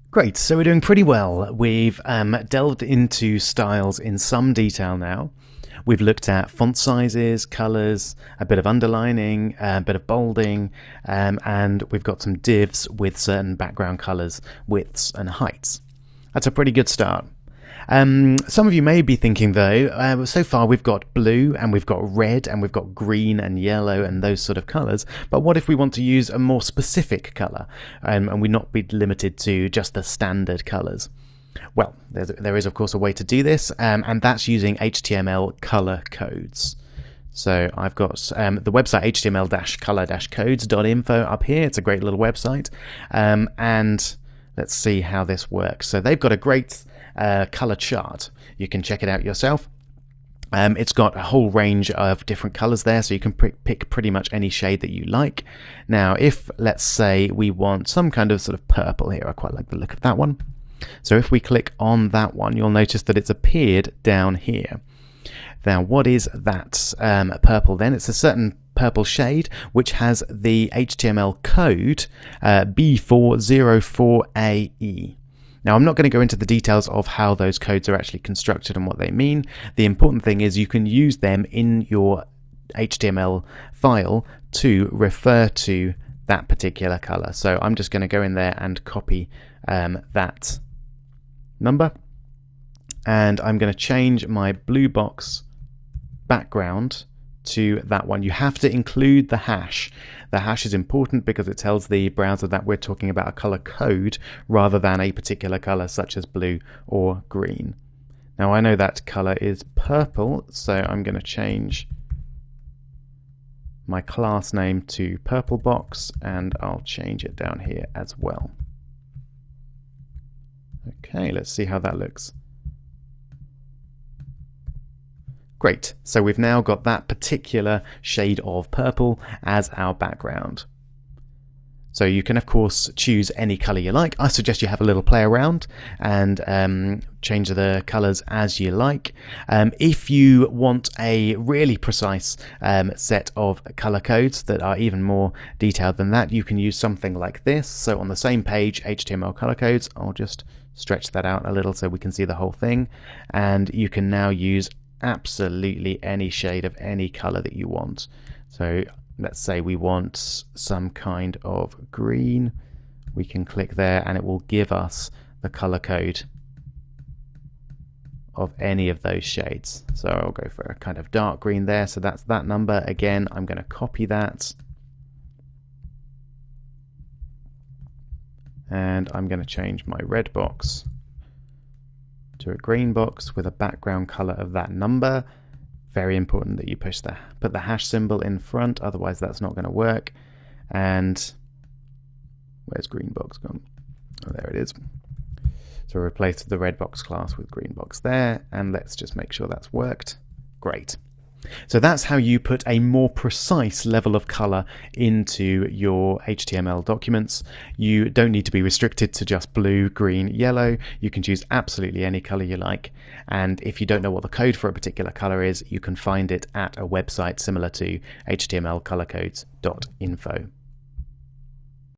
Great, so we're doing pretty well. We've delved into styles in some detail now. We've looked at font sizes, colours, a bit of underlining, a bit of bolding, and we've got some divs with certain background colours, widths and heights. That's a pretty good start. Some of you may be thinking though, so far we've got blue and we've got red and we've got green and yellow and those sort of colours, but what if we want to use a more specific colour and we not be limited to just the standard colours? Well, there is of course a way to do this, and that's using HTML colour codes. So I've got the website html-color-codes.info up here. It's a great little website, and let's see how this works. So they've got a great color chart. You can check it out yourself. It's got a whole range of different colors there, so you can pick pretty much any shade that you like. Now, if let's say we want some kind of sort of purple here, I quite like the look of that one. So if we click on that one, you'll notice that it's appeared down here. Now, what is that purple then? It's a certain purple shade which has the HTML code B404AE. Now, I'm not going to go into the details of how those codes are actually constructed and what they mean. The important thing is you can use them in your HTML file to refer to that particular color. So I'm just going to go in there and copy that number, and I'm going to change my blue box background to that one. You have to include the hash. The hash is important because it tells the browser that we're talking about a color code rather than a particular color such as blue or green. Now I know that color is purple, so I'm going to change my class name to purple box, and I'll change it down here as well. Okay, let's see how that looks. Great, so we've now got that particular shade of purple as our background. So you can of course choose any color you like. I suggest you have a little play around and change the colors as you like. If you want a really precise set of color codes that are even more detailed than that, you can use something like this. So on the same page, HTML color codes, I'll just stretch that out a little so we can see the whole thing, and you can now use absolutely any shade of any color that you want. So let's say we want some kind of green. We can click there and it will give us the color code of any of those shades. So I'll go for a kind of dark green there. So that's that number. Again, I'm going to copy that. And I'm going to change my red box to a green box with a background color of that number. Very important that you put the hash symbol in front, otherwise that's not going to work. And where's green box gone? Oh, there it is. So replace the red box class with green box there, and let's just make sure that's worked. Great. So that's how you put a more precise level of color into your HTML documents. You don't need to be restricted to just blue, green, yellow. You can choose absolutely any color you like. And if you don't know what the code for a particular color is, you can find it at a website similar to htmlcolorcodes.info.